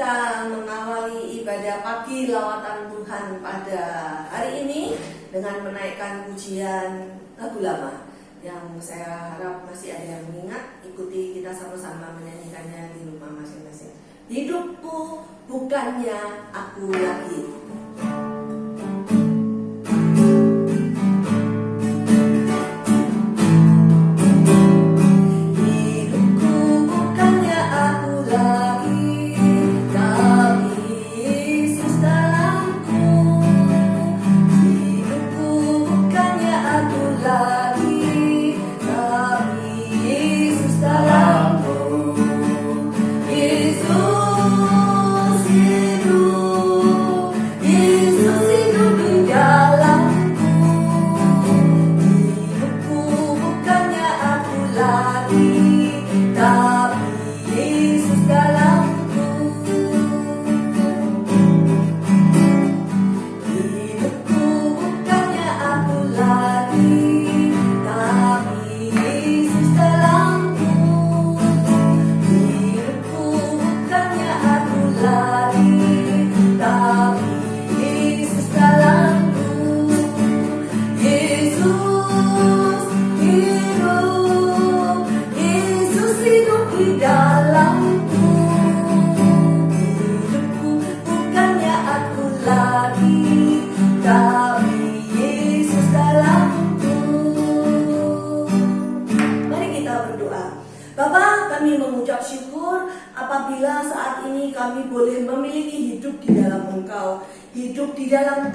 kita mengawali ibadah pagi lawatan Tuhan pada hari ini dengan menaikkan pujian lagu lama yang saya harap masih ada yang mengingat. Ikuti kita sama-sama menyanyikannya di rumah masing-masing. Hidupku bukannya aku lagi. Apabila saat ini kami boleh memiliki hidup di dalam Engkau, hidup di dalam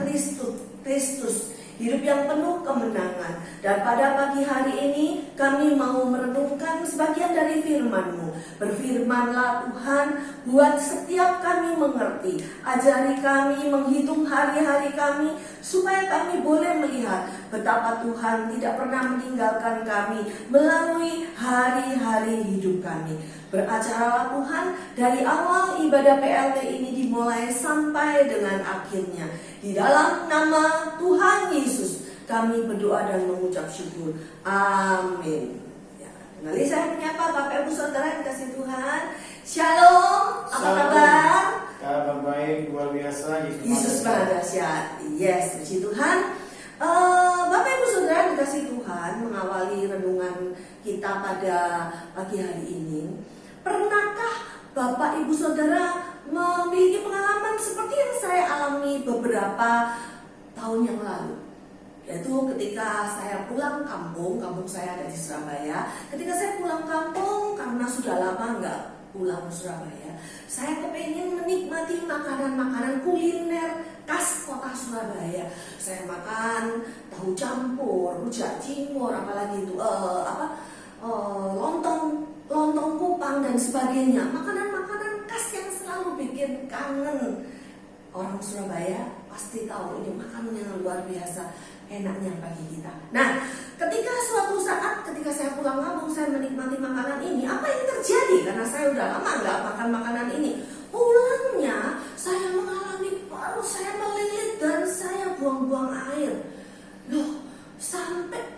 Kristus, hidup yang penuh kemenangan. Dan pada pagi hari ini kami mau merenungkan sebagian dari firman-Mu. Berfirmanlah Tuhan, buat setiap kami mengerti. Ajari kami menghitung hari-hari kami, supaya kami boleh melihat betapa Tuhan tidak pernah meninggalkan kami melalui hari-hari hidup kami. Beracaralah Tuhan dari awal ibadah PLT ini dimulai sampai dengan akhirnya. Di dalam nama Tuhan Yesus kami berdoa dan mengucap syukur. Amin. Ya, kembali saya menyapa Bapak Ibu Saudara yang dikasihi Tuhan. Shalom, apa kabar? Kabar baik, luar biasa. Yesus Maha Dahsyat. Yes, puji Tuhan. Bapak Ibu Saudara yang dikasihi Tuhan, mengawali renungan kita pada pagi hari ini. Pernahkah Bapak Ibu Saudara memiliki pengalaman seperti yang saya alami beberapa tahun yang lalu? Yaitu ketika saya pulang kampung saya ada di Surabaya. Ketika saya pulang kampung, karena sudah lama nggak pulang ke Surabaya, saya kepengen menikmati makanan-makanan kuliner khas kota Surabaya. Saya makan tahu campur, rujak cingur, apalagi itu lontong kupang dan sebagainya. Makanan-makanan khas yang selalu bikin kangen. Orang Surabaya pasti tahu ini makanan yang luar biasa enaknya bagi kita. Nah, ketika suatu saat ketika saya pulang kampung, saya menikmati makanan ini, apa yang terjadi? Karena saya udah lama nggak makan makanan ini. Pulangnya saya mengalami perut saya melilit dan saya buang-buang air. Loh, sampai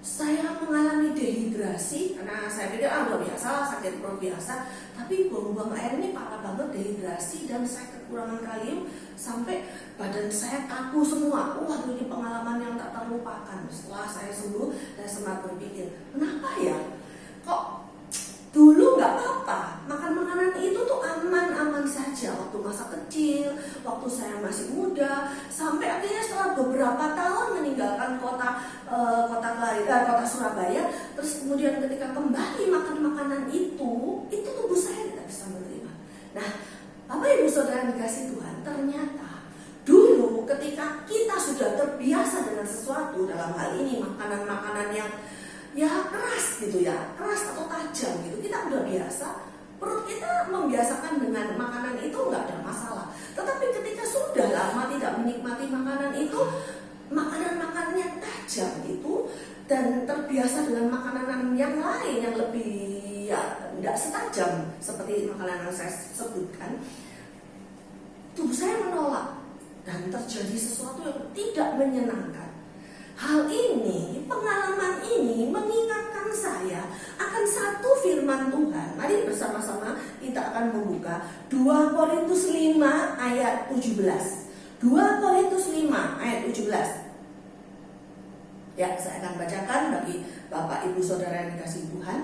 saya mengalami dehidrasi karena saya pikir udah biasa, sakit perut biasa, tapi buang-buang air ini parah banget, dehidrasi dan saya kekurangan kalium sampai badan saya kaku semua. Wah, ini pengalaman yang tak terlupakan. Setelah saya sembuh, saya sempat berpikir, kenapa ya? Kok dulu nggak apa-apa, makan makanan itu tuh aman-aman saja waktu masa kecil, waktu saya masih muda, sampai akhirnya setelah beberapa tahun meninggalkan kota Surabaya, terus kemudian ketika kembali makan makanan itu tubuh saya tidak bisa menerima. Nah, Bapak Ibu Saudara yang dikasihi Tuhan, ternyata dulu ketika kita sudah terbiasa dengan sesuatu, dalam hal ini makanan-makanan yang keras gitu ya, keras atau tajam gitu, kita udah biasa, perut kita membiasakan dengan makanan itu nggak ada masalah. Tetapi ketika sudah lama tidak menikmati makanan itu, makanan-makanan yang tajam itu, dan terbiasa dengan makanan yang lain yang lebih tidak setajam seperti makanan yang saya sebutkan, tubuh saya menolak dan terjadi sesuatu yang tidak menyenangkan. Hal ini, pengalaman ini mengingatkan saya akan satu firman Tuhan. Mari bersama-sama kita akan membuka 2 Korintus 5 ayat 17. 2 Korintus 5 ayat 17. Ya, saya akan bacakan bagi Bapak Ibu Saudara yang dikasihi Tuhan.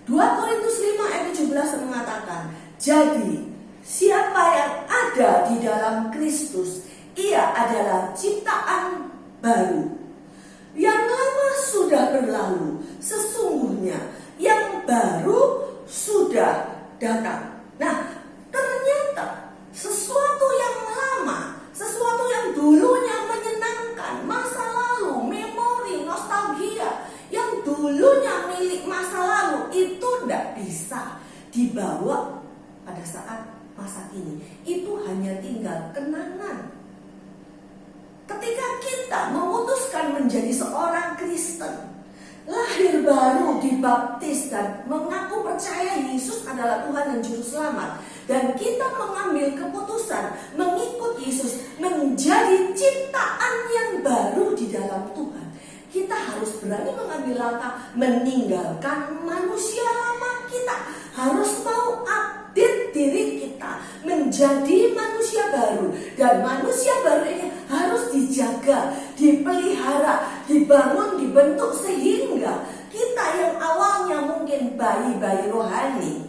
2 Korintus 5 ayat 17 mengatakan, jadi siapa yang ada di dalam Kristus, ia adalah ciptaan baru. Yang lama sudah berlalu, sesungguhnya yang baru sudah datang. Nah, ternyata sesuatu yang lama, sesuatu yang dulunya menyenangkan, masa lalu, memori, nostalgia, yang dulunya milik masa lalu, itu tidak bisa dibawa pada saat masa kini. Itu hanya tinggal kenangan. Ketika kita memutuskan menjadi seorang Kristen, lahir baru, dibaptis dan mengaku percaya Yesus adalah Tuhan dan Juru Selamat, dan kita mengambil keputusan mengikut Yesus menjadi ciptaan yang baru di dalam Tuhan, kita harus berani mengambil langkah meninggalkan manusia lama kita. Harus mau update diri kita menjadi manusia baru. Dan manusia baru ini harus dijaga, dipelihara, dibangun, dibentuk, sehingga kita yang awalnya mungkin bayi-bayi rohani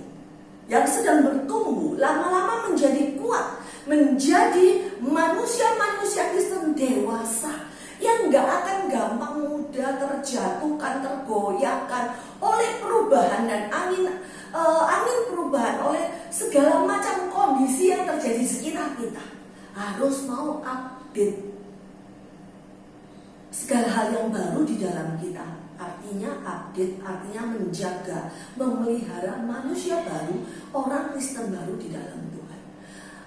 yang sedang bertumbuh, lama-lama menjadi kuat, menjadi manusia-manusia Kristen dewasa yang gak akan gampang mudah terjatuhkan, tergoyahkan oleh perubahan dan angin perubahan, oleh segala macam kondisi yang terjadi di sekitar kita. Harus mau update segala hal yang baru di dalam kita. Artinya update, artinya menjaga, memelihara manusia baru, orang Kristen baru di dalam Tuhan.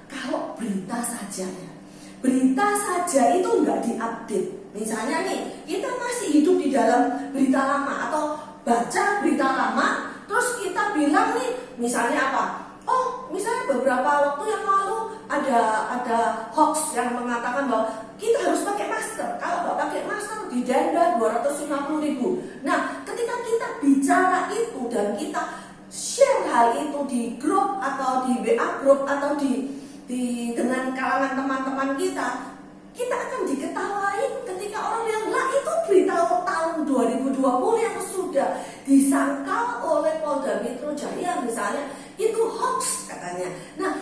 Kalau berita saja ya, berita saja itu nggak diupdate. Misalnya nih, kita masih hidup di dalam berita lama atau baca berita lama, terus kita bilang nih, misalnya apa? Oh, misalnya beberapa waktu yang lalu ada hoax yang mengatakan bahwa kita harus pakai masker. Kalau nggak pakai masker didenda 250.000. Nah, ketika kita bicara itu dan kita share hal itu di grup atau di WA grup atau di dengan kalangan teman-teman kita akan diketawain ketika orang yang lah itu berita tahun 2020 yang sudah disangkal oleh Polda Metro Jaya misalnya, itu hoax katanya. Nah,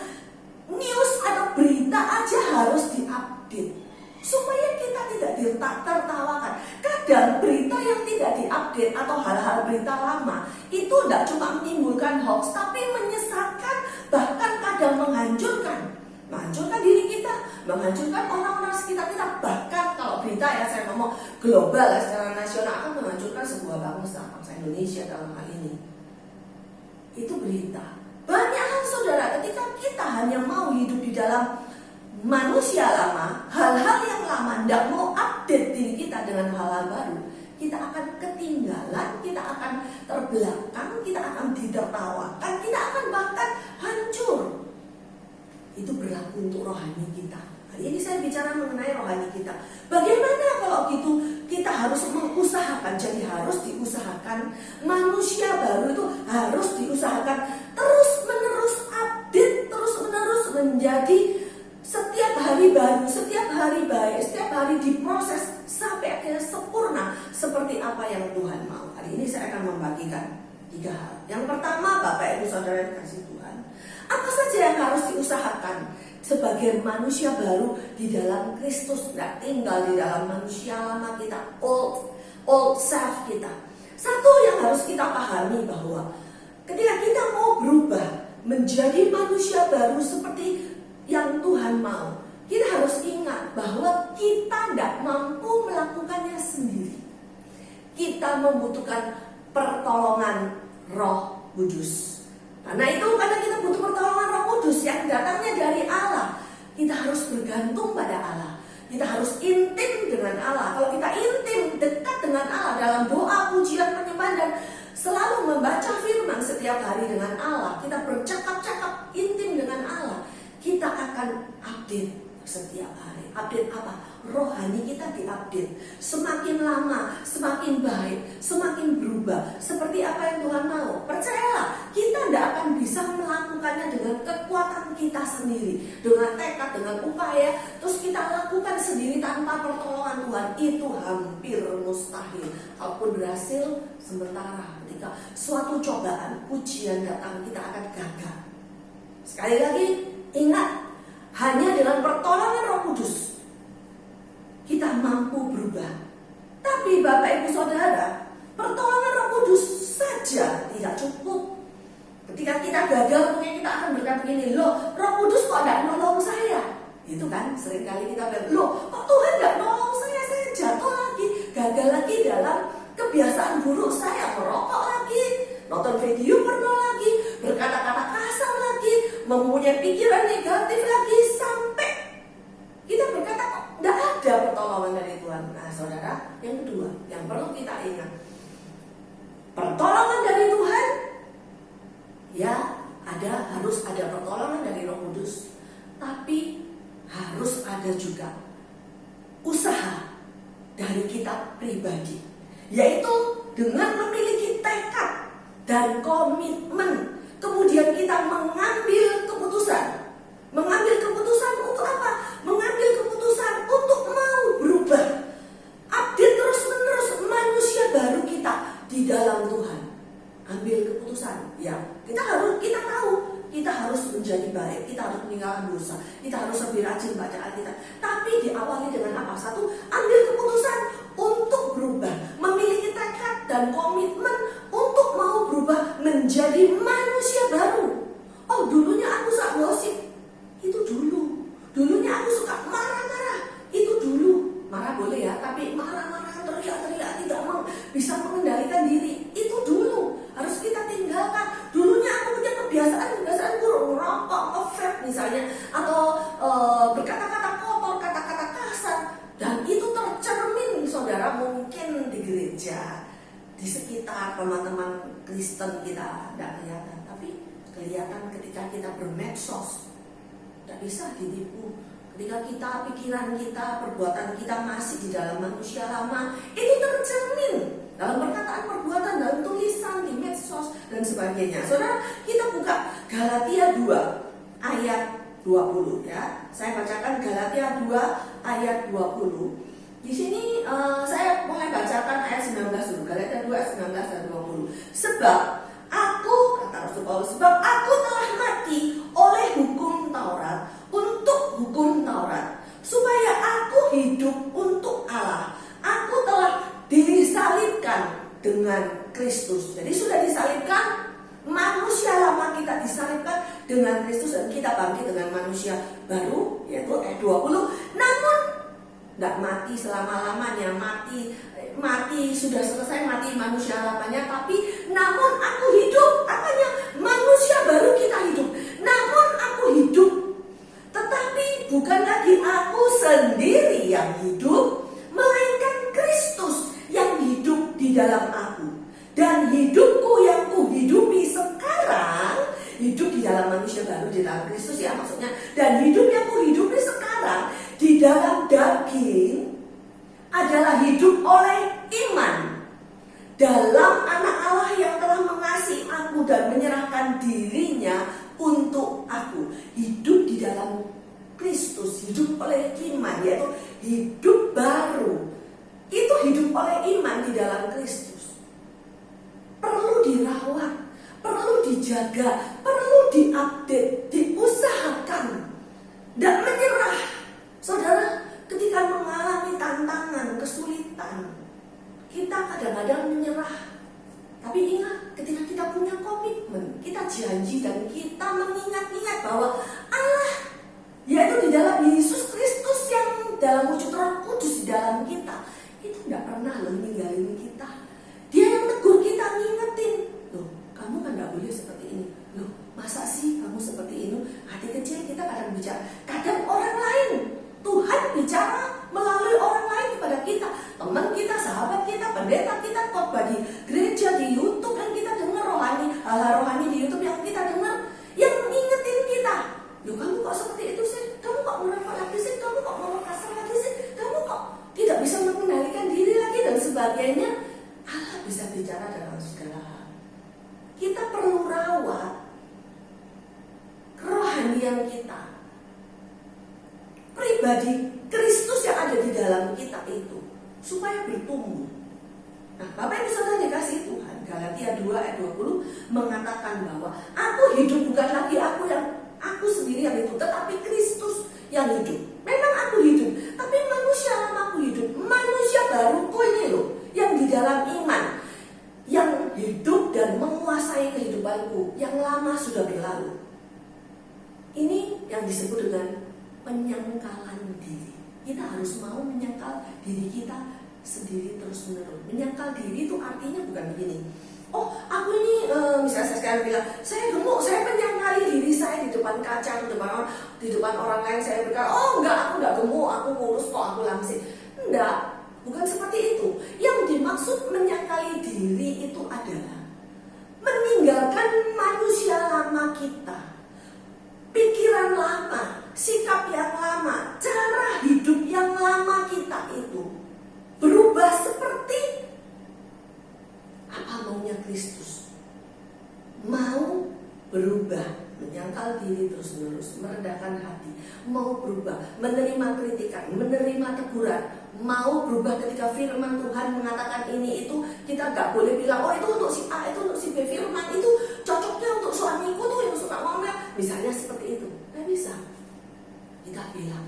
news atau berita aja harus diupdate supaya kita tidak tertawakan. Kadang berita yang tidak diupdate atau hal-hal berita lama itu tidak cuma menimbulkan hoax, tapi menyesatkan, bahkan kadang menghancurkan diri kita, menghancurkan orang-orang sekitar kita. Bahkan kalau berita ya, saya ngomong global ya, secara nasional, akan menghancurkan sebuah bangsa Indonesia dalam hal ini. Itu berita. Banyak hal saudara, ketika kita hanya mau hidup di dalam manusia lama, hal-hal yang lama, tidak mau update diri kita dengan hal-hal baru, kita akan ketinggalan, kita akan terbelakang, kita akan ditertawakan, kita akan bahkan hancur. Itu berlaku untuk rohani kita. Hari ini saya bicara mengenai rohani kita. Bagaimana kalau gitu kita harus mengusahakan, jadi harus diusahakan. Manusia baru itu harus diusahakan terus-menerus update, terus-menerus menjadi setiap hari baru, setiap hari baik, setiap hari diproses sampai akhirnya sempurna seperti apa yang Tuhan mau. Hari ini saya akan membagikan 3 hal. Yang pertama, Bapak Ibu Saudara yang dikasihi Tuhan, apa saja yang harus diusahakan sebagai manusia baru di dalam Kristus, tidak tinggal di dalam manusia lama kita, old self kita. Satu yang harus kita pahami bahwa ketika kita mau berubah menjadi manusia baru seperti yang Tuhan mau, kita harus ingat bahwa kita tidak mampu melakukannya sendiri. Kita membutuhkan pertolongan Roh Kudus. Karena kita butuh pertolongan Roh Kudus yang datangnya dari Allah. Kita harus bergantung pada Allah. Kita harus intim dengan Allah. Kalau kita intim, dekat dengan Allah dalam doa, pujian, penyembahan, dan selalu membaca firman setiap hari dengan Allah, kita bercakap-cakap intim dengan Allah, kita akan update setiap hari. Update apa? Rohani kita diupdate. Semakin lama, semakin baik, semakin berubah. Seperti apa yang Tuhan mau. Percayalah, kita tidak akan bisa melakukannya dengan kekuatan kita sendiri. Dengan tekad, dengan upaya. Terus kita lakukan sendiri tanpa pertolongan Tuhan. Itu hampir mustahil. Kalaupun berhasil, sementara ketika suatu cobaan, ujian datang, kita akan gagal. Sekali lagi, ingat, hanya dengan pertolongan Roh Kudus kita mampu berubah. Tapi Bapak Ibu Saudara, pertolongan Roh Kudus saja tidak cukup. Ketika kita gagal, mungkin kita akan berkata begini, loh Roh Kudus kok tidak nolong saya? Itu kan seringkali kita bilang, loh kok Tuhan tidak nolong saya jatuh lagi, gagal lagi dalam kebiasaan buruk saya, merokok lagi, nonton video porno lagi, berkata-kata kasar lagi, mempunyai pikiran negatif lagi, sampai kita berkata kok tidak ada pertolongan dari Tuhan. Nah saudara, yang kedua yang perlu kita ingat, pertolongan dari Tuhan ya harus ada pertolongan dari Roh Kudus, tapi harus ada juga usaha dari kita pribadi, yaitu dengan memiliki tekad dan komitmen. Kemudian kita mengambil keputusan. Mengambil keputusan untuk apa? Mengambil keputusan untuk mau berubah. Update terus-menerus manusia baru kita di dalam Tuhan. Ambil keputusan. Ya, kita tahu kita harus menjadi baik, kita harus meninggalkan dosa, kita harus lebih rajin baca Alkitab. Tapi diawali dengan apa? Satu, ambil keputusan untuk berubah, memiliki tekad dan komitmen untuk mau berubah menjadi manusia baru. Oh, dulunya aku suka gosip, itu dulu. Dulunya aku suka marah-marah, itu dulu. Marah boleh ya, tapi marah-marah, teriak-teriak, tidak bisa mengendalikan diri, itu dulu. Harus kita tinggalkan. Dulunya aku punya kebiasaan buruk, merokok, nge-vape misalnya, atau berkata-kata kotor, kata-kata kasar, dan itu tercermin saudara mungkin di gereja, di sekitar teman-teman Kristen kita tidak kelihatan, tapi kelihatan ketika kita bermedsos. Tidak bisa ditipu. Ketika pikiran kita, perbuatan kita masih di dalam manusia lama, itu tercermin dalam perkataan, perbuatan, dalam tulisan, di medsos, dan sebagainya. Saudara, kita buka Galatia 2 ayat 20 ya. Saya bacakan Galatia 2 ayat 20. Di sini saya mulai bacakan ayat 19 dulu. Galatia 2 ayat 19 dan 20. Sebab aku, kata Rasul Paulus, sebab aku telah mati oleh hukum Taurat untuk hukum Taurat, supaya aku hidup untuk Allah. Aku telah disalibkan dengan Kristus. Jadi sudah disalibkan, manusia lama kita disalibkan dengan Kristus, dan kita bangkit dengan manusia baru, yaitu ayat 20. Namun tidak mati selama-lamanya, mati sudah selesai, mati manusia lamanya, tapi namun aku hidup. Apanya? Manusia baru kita hidup. Namun aku hidup, tetapi bukan lagi aku sendiri yang hidup, melainkan Kristus yang hidup di dalam aku. Dan hidupku yang kuhidupi sekarang, hidup di dalam manusia baru, di dalam Kristus ya maksudnya. Dan hidup yang kuhidupi sekarang di dalam daging adalah hidup oleh iman dalam Anak Allah yang telah mengasihi aku dan menyerahkan dirinya untuk aku. Hidup di dalam Kristus, hidup oleh iman, yaitu hidup baru. Itu hidup oleh iman di dalam Kristus. Perlu dirawat, perlu dijaga, perlu diupdate, diusahakan. Tidak menyerah. Saudara, ketika mengalami tantangan, kesulitan, kita kadang-kadang menyerah. Tapi ingat, ketika kita punya komitmen, kita janji dan kita mengingat-ingat bahwa Allah, yaitu di dalam Yesus Kristus yang dalam wujud Roh Kudus di dalam kita, itu tidak pernah ninggalin kita. Dia yang tegur kita, ngingetin, loh kamu kan tidak boleh seperti ini. Loh masa sih kamu seperti ini? Hati kecil kita kadang bicara, kadang orang lain. Tuhan bicara melalui orang lain kepada kita, teman kita, sahabat kita, pendeta kita, khotbah di gereja, di YouTube yang kita dengar, hal rohani di YouTube yang kita dengar, yang ngingetin kita, loh kamu kok seperti itu sih, kamu kok merokok lagi sih, kamu keseharian kita. Pribadi Kristus yang ada di dalam kita itu supaya bertumbuh. Nah, Bapak Ibu Saudara dikasih Tuhan, Galatia 2 ayat 20 mengatakan bahwa aku hidup bukan lagi aku sendiri yang hidup, tetapi Kristus yang hidup. Memang aku hidup, tapi manusia lamaku hidup. Manusia baruku ini loh, yang di dalam iman, yang hidup dan menguasai kehidupanku, yang lama sudah berlalu. Ini yang disebut dengan penyangkalan diri. Kita harus mau menyangkal diri kita sendiri terus menerus. Menyangkal diri itu artinya bukan begini. Oh, aku ini misalnya saya sekarang bilang, saya gemuk, saya menyangkali diri saya di depan kaca, di depan orang lain. Saya berkata, oh enggak, aku enggak gemuk, aku kurus kok, aku langsing. Enggak, bukan seperti itu. Yang dimaksud menyangkali diri itu adalah meninggalkan manusia lama kita, pikiran lama, sikap yang lama, cara hidup yang lama kita itu berubah seperti apa maunya Kristus. Mau berubah, menyangkal diri terus-menerus, merendahkan hati, mau berubah, menerima kritikan, menerima teguran, mau berubah ketika firman Tuhan mengatakan ini itu, kita gak boleh bilang, oh itu untuk si A, itu untuk si B, firman itu cocoknya untuk suamiku tuh yang suka ngomel, misalnya seperti itu. Gak bisa. Kita bilang,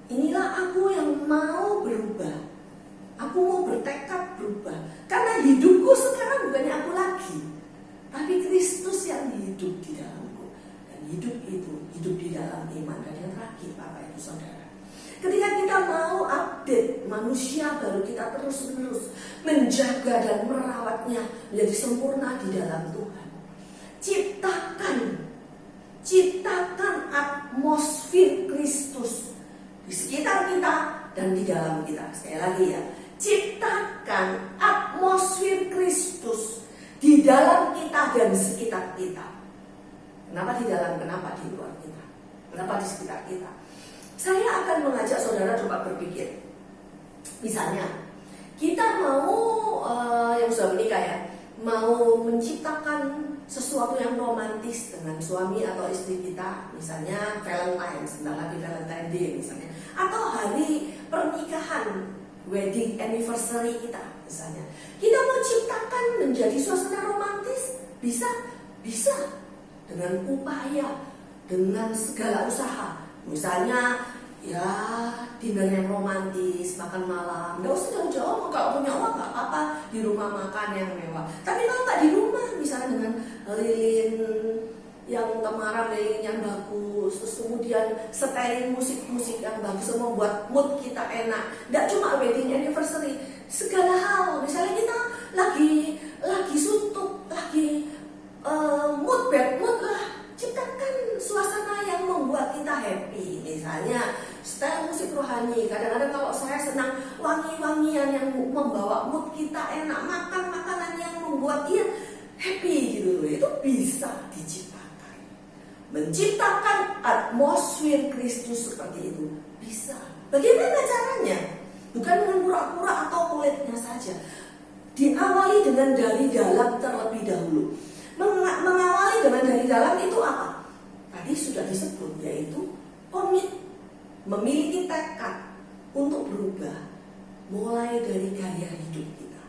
inilah aku yang mau berubah. Aku mau bertekad berubah. Karena hidupku sekarang bukannya aku lagi, tapi Kristus yang hidup di dalamku. Dan hidup itu hidup di dalam iman. Dan yang terakhir Bapak Ibu Saudara, ketika kita mau update manusia baru kita terus-menerus menjaga dan merawatnya menjadi sempurna di dalam Tuhan. Ciptakan atmosfer Kristus di sekitar kita dan di dalam kita. Sekali lagi ya, ciptakan atmosfer Kristus di dalam kita dan sekitar kita. Kenapa di dalam, kenapa di luar kita, kenapa di sekitar kita? Saya akan mengajak saudara coba berpikir. Misalnya, kita mau yang sudah menikah ya, mau menciptakan sesuatu yang romantis dengan suami atau istri kita, misalnya Valentine, sebentar lagi Valentine Day misalnya, atau hari pernikahan, wedding anniversary kita misalnya. Kita mau ciptakan menjadi suasana romantis, bisa dengan upaya, dengan segala usaha. Misalnya ya dinner yang romantis, makan malam, nggak usah jauh-jauh, kalau punya uang nggak apa-apa, di rumah makan yang mewah. Tapi kalau nggak di rumah, misalnya dengan lilin yang temaram, lilin yang bagus, terus kemudian setelin musik-musik yang bagus, semua buat mood kita enak. Nggak cuma wedding anniversary, segala hal. Misalnya kita lagi suntuk, lagi bad mood lah, ciptakan suasana yang membuat kita happy. Misalnya style musik rohani. Kadang-kadang kalau saya senang wangi-wangian yang membawa mood kita enak, makan makanan yang membuat dia happy gitu loh. Itu bisa diciptakan. Menciptakan atmosfer Kristus seperti itu bisa. Bagaimana caranya? Bukan dengan pura-pura atau kulitnya saja. Diawali dengan dari dalam terlebih dahulu. Mengawali dengan dari dalam itu apa? Tadi sudah disebut, yaitu komit, memiliki tekad untuk berubah, mulai dari gaya hidup kita,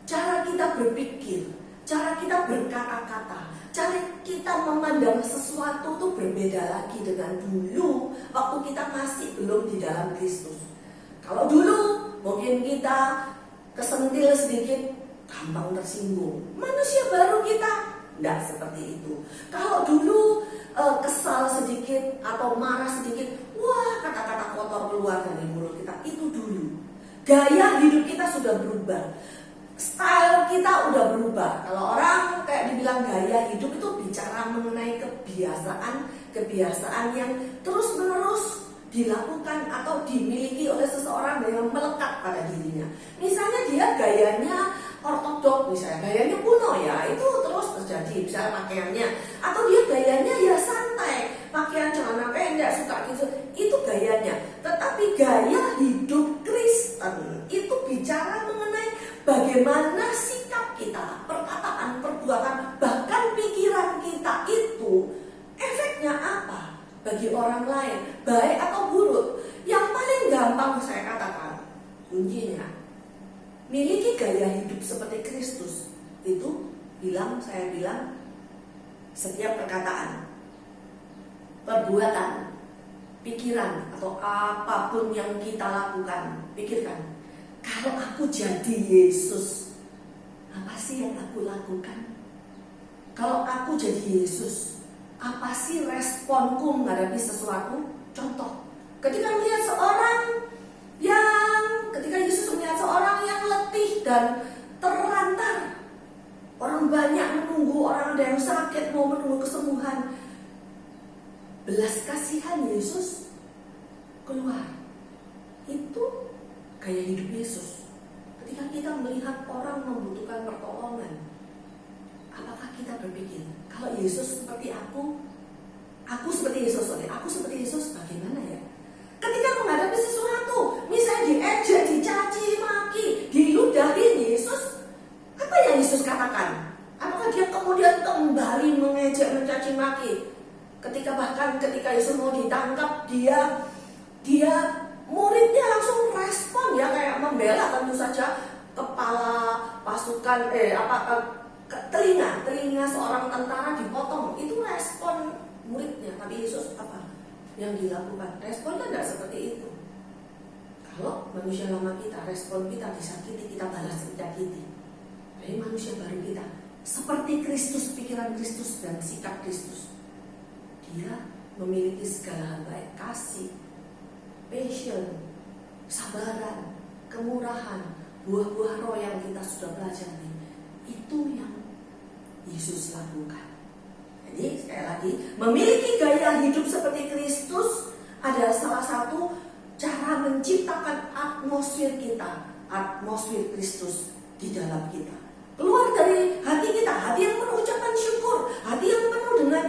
cara kita berpikir, cara kita berkata-kata, cara kita memandang sesuatu itu berbeda lagi dengan dulu waktu kita masih belum di dalam Kristus. Kalau dulu mungkin kita kesentil sedikit, gampang tersinggung. Manusia baru kita tidak seperti itu. Kalau dulu kesal sedikit atau marah sedikit, wah kata-kata kotor keluar dari mulut kita. Itu dulu. Gaya hidup kita sudah berubah, style kita udah berubah. Kalau orang kayak dibilang gaya hidup itu bicara mengenai kebiasaan yang terus menerus dilakukan atau dimiliki oleh seseorang yang melekat pada dirinya. Misalnya dia gayanya ortodok, misalnya gayanya kuno ya, itu terus terjadi. Misalnya pakaiannya, atau dia gayanya ya santai, pakaian celana pendek, suka gitu, itu gayanya. Tetapi gaya hidup Kristen itu bicara mengenai bagaimana sikap kita, perkataan, perbuatan, bahkan pikiran kita itu efeknya bagi orang lain, baik atau buruk. Yang paling gampang saya katakan, kuncinya miliki gaya hidup seperti Kristus. Itu saya bilang setiap perkataan, perbuatan, pikiran atau apapun yang kita lakukan, pikirkan, kalau aku jadi Yesus, apa sih yang aku lakukan? Kalau aku jadi Yesus, apa sih responku menghadapi sesuatu? Contoh, ketika Yesus melihat seorang yang letih dan terlantar, orang banyak menunggu, orang ada yang sakit mau menunggu kesembuhan, belas kasihan Yesus keluar. Itu gaya hidup Yesus. Ketika kita melihat orang membutuhkan pertolongan, apakah kita berpikir, kalau Yesus seperti aku seperti Yesus, bagaimana ya? Ketika menghadapi sesuatu, misalnya diejek, dicaci, maki, diludahin Yesus, apa yang Yesus katakan? Apakah dia kemudian kembali mengejek, mencaci maki? Ketika Yesus mau ditangkap, dia muridnya langsung respon ya, kayak membela tentu saja kepala pasukan telinga seorang tentara dipotong. Itu respon muridnya. Tapi Yesus apa yang dilakukan? Responnya tidak seperti itu. Kalau manusia lama kita, respon kita disakiti, kita balas menyakiti. Jadi manusia baru kita seperti Kristus, pikiran Kristus dan sikap Kristus. Dia memiliki segala hal baik, kasih, passion, kesabaran, kemurahan, buah-buah roh yang kita sudah pelajari. Itu yang Yesus lakukan. Jadi sekali lagi, memiliki gaya hidup seperti Kristus adalah salah satu cara menciptakan atmosfer kita, atmosfer Kristus di dalam kita. Keluar dari hati kita, hati yang penuh ucapan syukur, hati yang penuh dengan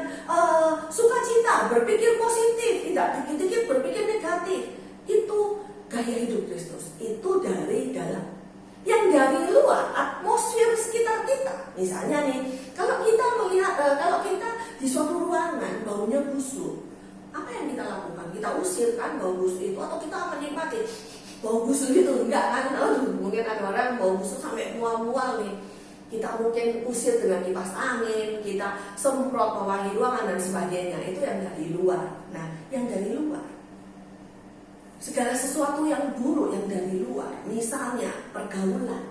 sukacita, berpikir positif, tidak dikit-dikit berpikir negatif. Itu gaya hidup Kristus. Itu dari dalam. Yang dari luar, atmosfer sekitar kita. Misalnya nih, kalau kita di suatu ruangan baunya busuk, apa yang kita lakukan? Kita usir kan bau busuk itu, atau kita menikmati bau busuk itu? Enggak kan? Mungkin ada orang bau busuk sampai mual-mual nih. Kita mungkin usir dengan kipas angin, kita semprot pewangi ruangan dan sebagainya. Itu yang dari luar. Nah, yang dari luar, segala sesuatu yang buruk yang dari luar, misalnya pergaulan,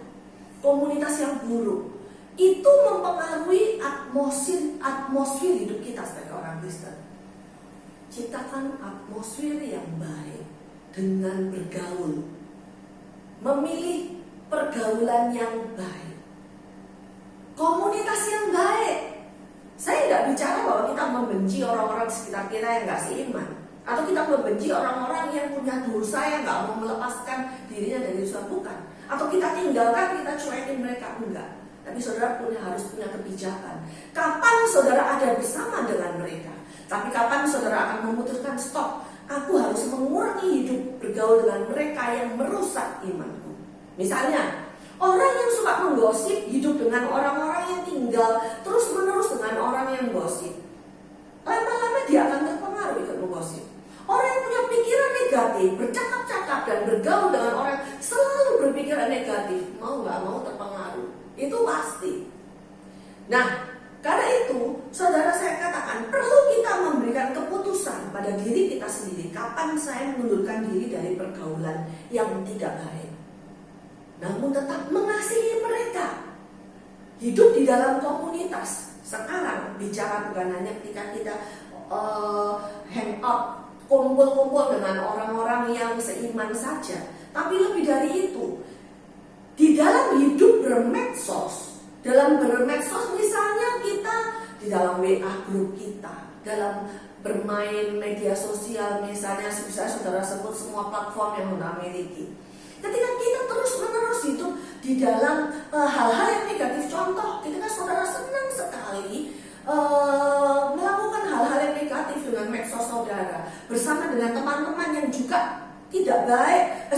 komunitas yang buruk, itu mempengaruhi atmosfer hidup kita sebagai orang Kristen. Ciptakan atmosfer yang baik dengan bergaul, memilih pergaulan yang baik, komunitas yang baik. Saya tidak bicara bahwa kita membenci orang-orang di sekitar kita yang nggak seiman, atau kita membenci orang-orang yang punya dosa yang nggak mau melepaskan dirinya dari dosa, bukan. Atau kita tinggalkan, kita cuekin mereka, enggak. Tapi saudara harus punya kebijakan. Kapan saudara ada bersama dengan mereka? Tapi kapan saudara akan memutuskan stop? Aku harus mengurangi hidup bergaul dengan mereka yang merusak imanku. Misalnya, orang yang suka menggosip hidup dengan orang-orang yang tinggal terus-menerus dengan orang yang gosip. Lama-lama dia akan terpengaruh ikut menggosip. Orang yang punya pikiran negatif, bercakap-cakap dan bergaul dengan orang selalu berpikiran negatif, mau gak mau terpengaruh. Itu pasti. Nah, karena itu, saudara, saya katakan perlu kita memberikan keputusan pada diri kita sendiri. Kapan saya mengundurkan diri dari pergaulan yang tidak baik, namun tetap mengasihi mereka. Hidup di dalam komunitas. Sekarang bicara bukan hanya ketika kita hang out, kumpul-kumpul dengan orang-orang yang seiman saja, tapi lebih dari itu, di dalam hidup bermedsos. Dalam bermedsos misalnya kita di dalam WA grup kita, dalam bermain media sosial misalnya, bisa saudara sebut semua platform yang saudara miliki. Ketika kita terus-menerus hidup di dalam hal-hal yang negatif, contoh, ketika saudara senang sekali melakukan hal-hal yang negatif dengan medsos saudara, bersama dengan teman-teman yang juga tidak baik,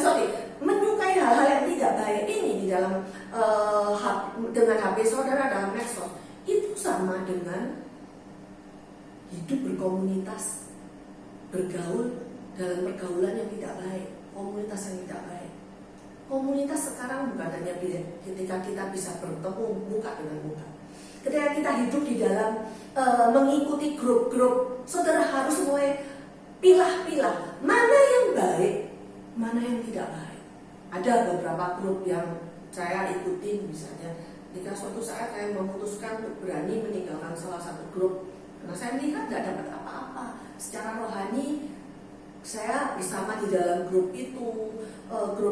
menyukai hal-hal yang tidak baik ini di dalam dengan HP saudara dalam medsos, itu sama dengan hidup berkomunitas bergaul dalam pergaulan yang tidak baik, komunitas yang tidak baik. Komunitas sekarang bukan hanya ketika kita bisa bertemu muka dengan muka. Ketika kita hidup di dalam mengikuti grup-grup, saudara harus mulai pilah-pilah mana yang baik, mana yang tidak baik. Ada beberapa grup yang saya ikutin, misalnya ketika suatu saat saya memutuskan untuk berani meninggalkan salah satu grup karena saya melihat tidak dapat apa-apa secara rohani. Saya bersama di dalam grup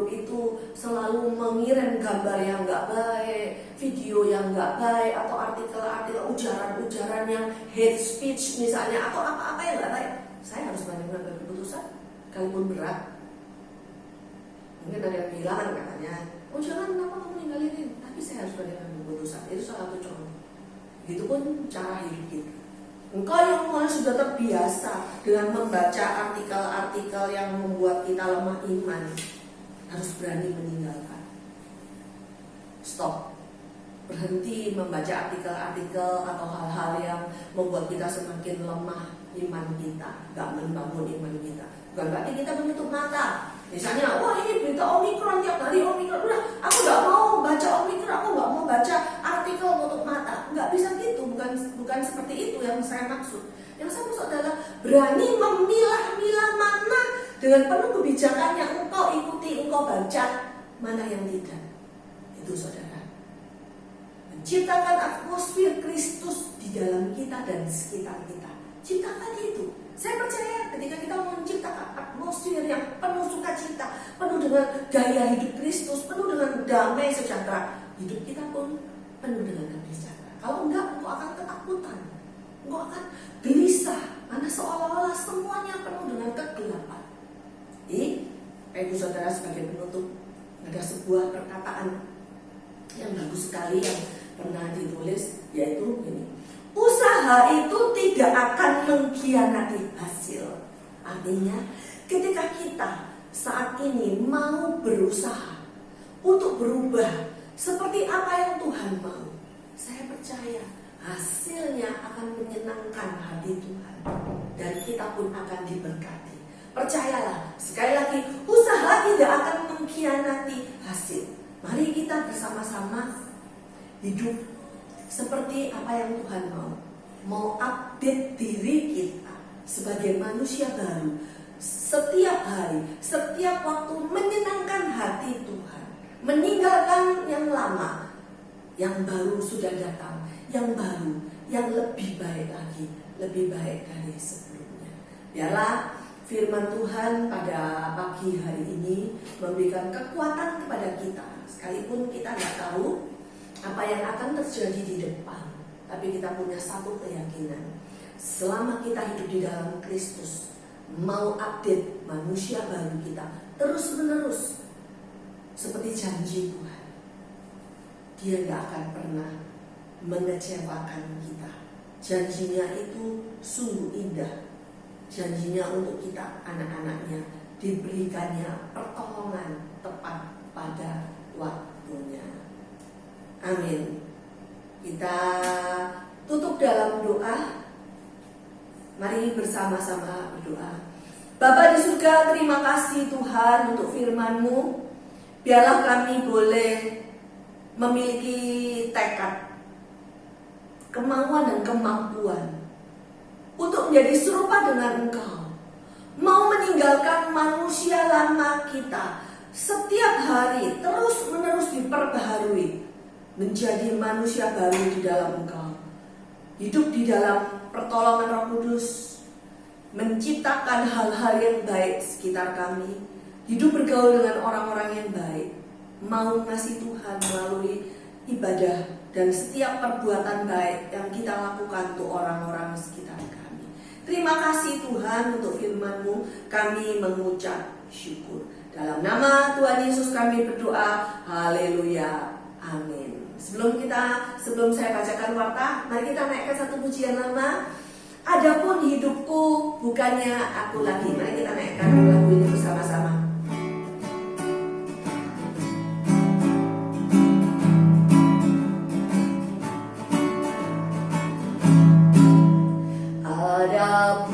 itu selalu mengirim gambar yang nggak baik, video yang nggak baik, atau artikel-artikel ujaran-ujaran yang hate speech misalnya, atau apa-apa yang nggak baik. Saya harus banyak mengambil keputusan, kalaupun berat. Mungkin ada yang bilang katanya, oh jangan, kenapa kamu ninggalin ini? Tapi saya harus banyak mengambil keputusan. Itu salah satu contoh. Itu pun cara hidup kita. Engkau yang mulai sudah terbiasa dengan membaca artikel-artikel yang membuat kita lemah iman, harus berani meninggalkan. Stop. Berhenti membaca artikel-artikel atau hal-hal yang membuat kita semakin lemah iman kita, gak membangun iman kita. Bukan berarti kita menutup mata. Misalnya, wah ini berita Omikron, tiap hari Omikron, udah aku gak mau baca Omikron, aku gak mau baca artikel menutup mata. Gak bisa gitu, bukan seperti itu yang saya maksud. Yang saya maksud adalah berani memilah-milah mana dengan penuh kebijakan yang engkau ikuti, engkau baca, mana yang tidak. Itu saudara. Menciptakan atmosfer Kristus di dalam kita dan sekitar kita. Ciptakan itu. Saya percaya ketika kita menciptakan atmosfer yang penuh sukacita, penuh dengan gaya hidup Kristus, penuh dengan damai sejahtera, hidup kita pun penuh dengan damai sejahtera. Kalau enggak, engkau akan ketakutan, engkau akan gelisah, karena seolah-olah semuanya penuh dengan kegelapan. Ibu saudara, sebagai penutup, ada sebuah perkataan yang bagus sekali yang pernah ditulis, yaitu ini: usaha itu tidak akan mengkhianati hasil. Artinya, ketika kita saat ini mau berusaha untuk berubah seperti apa yang Tuhan mau, saya percaya hasilnya akan menyenangkan hati Tuhan dan kita pun akan diberkati. Percayalah, sekali lagi, usaha tidak akan mengkhianati hasil. Mari kita bersama-sama hidup seperti apa yang Tuhan mau update diri kita sebagai manusia baru setiap hari, setiap waktu, menyenangkan hati Tuhan, meninggalkan yang lama, yang baru sudah datang, yang baru, yang lebih baik lagi, lebih baik dari sebelumnya. Biarlah firman Tuhan pada pagi hari ini memberikan kekuatan kepada kita, sekalipun kita tidak tahu apa yang akan terjadi di depan, tapi kita punya satu keyakinan: selama kita hidup di dalam Kristus, mau update manusia baru kita terus menerus seperti janji Tuhan, Dia gak akan pernah mengecewakan kita. Janjinya itu sungguh indah. Janjinya untuk kita, anak-anaknya, diberikannya pertolongan tepat pada waktunya. Amin. Kita tutup dalam doa. Mari bersama-sama berdoa. Bapa di surga, terima kasih Tuhan untuk firman-Mu. Biarlah kami boleh memiliki tekad, kemauan dan kemampuan untuk menjadi serupa dengan Engkau. Mau meninggalkan manusia lama kita, setiap hari terus-menerus diperbaharui menjadi manusia baru di dalam Engkau. Hidup di dalam pertolongan Roh Kudus, menciptakan hal-hal yang baik sekitar kami, hidup bergaul dengan orang-orang yang baik, mau ngasih Tuhan melalui ibadah dan setiap perbuatan baik yang kita lakukan untuk orang-orang sekitar kami. Terima kasih Tuhan untuk firman-Mu, kami mengucap syukur. Dalam nama Tuhan Yesus kami berdoa, haleluya, amin. Sebelum saya bacakan warta, mari kita naikkan satu pujian lama. Adapun hidupku bukannya aku lagi. Mari kita naikkan lagu ini bersama-sama. Adapun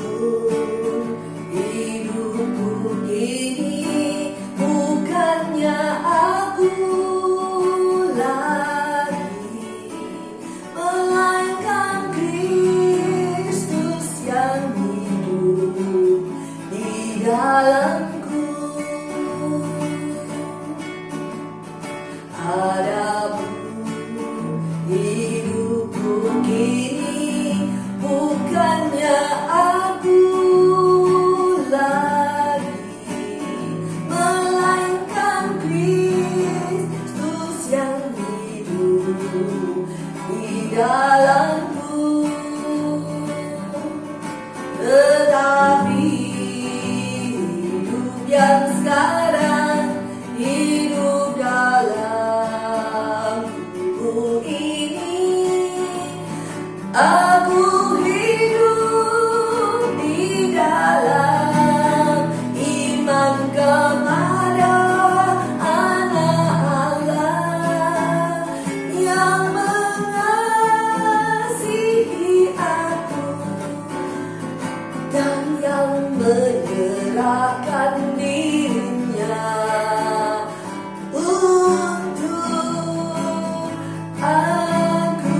dalamku. Padamu hidupku kini, bukannya aku lagi, melainkan Kristus yang hidup di dalamku. Tetapi hidup yang sekarang hidup dalam tubuh ini. Aku hidup di dalam iman kepada Anak Allah yang mengasihi aku dan yang menyerahkan dirinya untuk aku.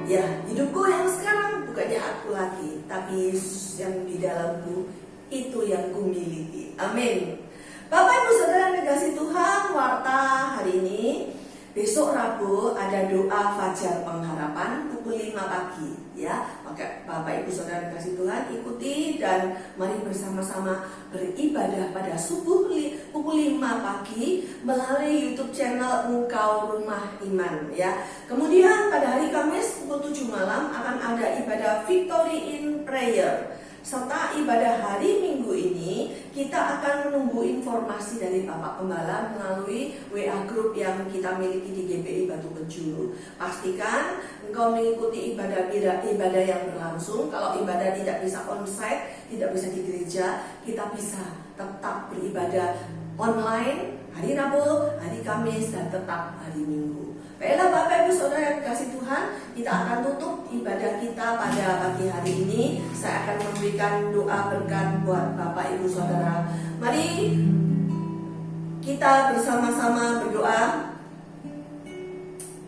Ya, hidupku yang sekarang bukannya aku lagi, tapi Yesus yang di dalamku, itu yang kumiliki. Amin. Bapak Ibu Saudara yang dikasihi Tuhan, warta hari ini, besok Rabu ada doa fajar pengharapan pukul 5 pagi, ya. Maka Bapak Ibu Saudara dikasihi Tuhan, ikuti dan mari bersama-sama beribadah pada subuh pukul 5 pagi melalui YouTube channel Engkau Rumah Iman, ya. Kemudian pada hari Kamis pukul 7 malam akan ada ibadah Victory in Prayer. Serta ibadah hari Minggu ini kita akan menunggu informasi dari Bapak Gembala melalui WA group yang kita miliki di GPI Batu Penjuru. Pastikan engkau mengikuti ibadah yang berlangsung. Kalau ibadah tidak bisa onsite, tidak bisa di gereja, kita bisa tetap beribadah online hari Rabu, hari Kamis, dan tetap hari Minggu. Baiklah Bapak Ibu Saudara yang dikasihi Tuhan, kita akan tutup ibadah kita pada pagi hari ini. Saya akan memberikan doa berkat buat Bapak Ibu Saudara. Mari kita bersama-sama berdoa.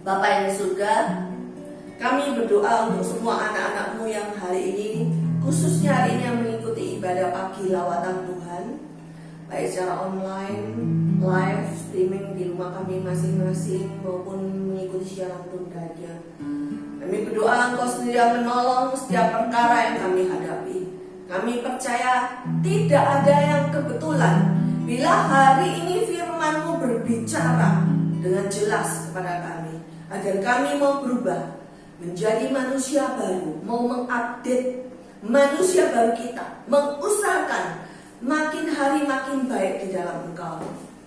Bapa yang di surga, kami berdoa untuk semua anak-anak-Mu yang hari ini, khususnya hari ini yang mengikuti ibadah pagi lawatan Tuhan, baik secara online, live streaming di rumah kami masing-masing maupun mengikuti siaran tundanya. Kami berdoa Engkau sendiri yang menolong setiap perkara yang kami hadapi. Kami percaya tidak ada yang kebetulan. Bila hari ini firman-Mu berbicara dengan jelas kepada kami, agar kami mau berubah menjadi manusia baru, mau mengupdate manusia baru kita, mengusahakan makin hari makin baik di dalam Engkau,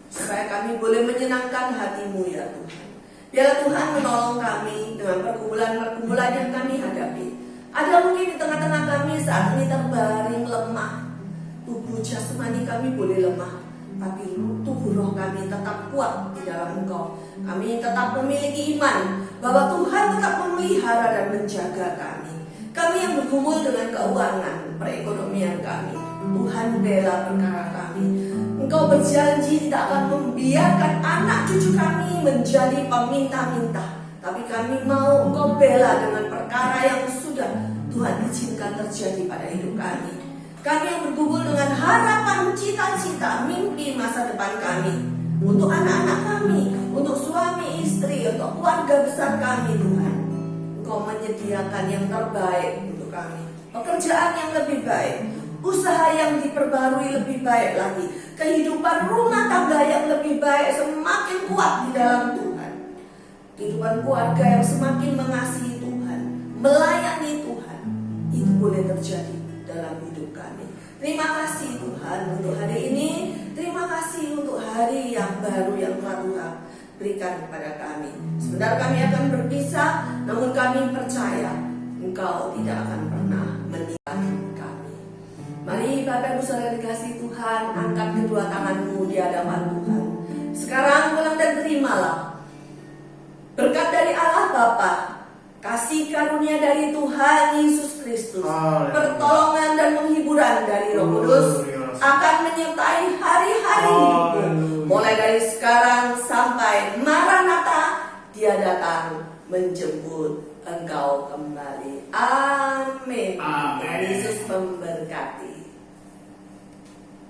supaya kami boleh menyenangkan hati-Mu ya Tuhan. Biarlah Tuhan menolong kami dengan pergumulan-pergumulan yang kami hadapi. Ada mungkin di tengah-tengah kami saat ini terbaring lemah. Tubuh jasmani kami boleh lemah, tapi tubuh roh kami tetap kuat di dalam Engkau. Kami tetap memiliki iman bahwa Tuhan tetap memelihara dan menjaga kami. Kami yang bergumul dengan keuangan, perekonomian kami, Tuhan bela perkara kami. Engkau berjanji tidak akan membiarkan anak cucu kami menjadi peminta-minta, tapi kami mau Engkau bela dengan perkara yang sudah Tuhan izinkan terjadi pada hidup kami. Kami yang bergumul dengan harapan, cita-cita, mimpi masa depan kami, untuk anak-anak kami, untuk suami istri, untuk keluarga besar kami Tuhan. Engkau menyediakan yang terbaik untuk kami, pekerjaan yang lebih baik, usaha yang diperbarui lebih baik lagi, kehidupan rumah tangga yang lebih baik, semakin kuat di dalam Tuhan, kehidupan keluarga yang semakin mengasihi Tuhan, melayani Tuhan, itu boleh terjadi dalam hidup kami. Terima kasih Tuhan untuk hari ini, terima kasih untuk hari yang baru yang telah Tuhan berikan kepada kami. Sebentar kami akan berpisah, namun kami percaya Engkau tidak akan pernah meninggalkan kami. Mari Bapak Ibu Saudara dikasihi Tuhan, angkat kedua tanganmu di hadapan Tuhan. Sekarang pulang dan terimalah berkat dari Allah Bapa, kasih karunia dari Tuhan Yesus Kristus, pertolongan dan penghiburan dari Roh Kudus akan menyertai hari-hari hidupmu, mulai dari sekarang sampai Maranatha, Dia datang menjemput engkau kembali. Amin. Amin. Tuhan Yesus memberkati.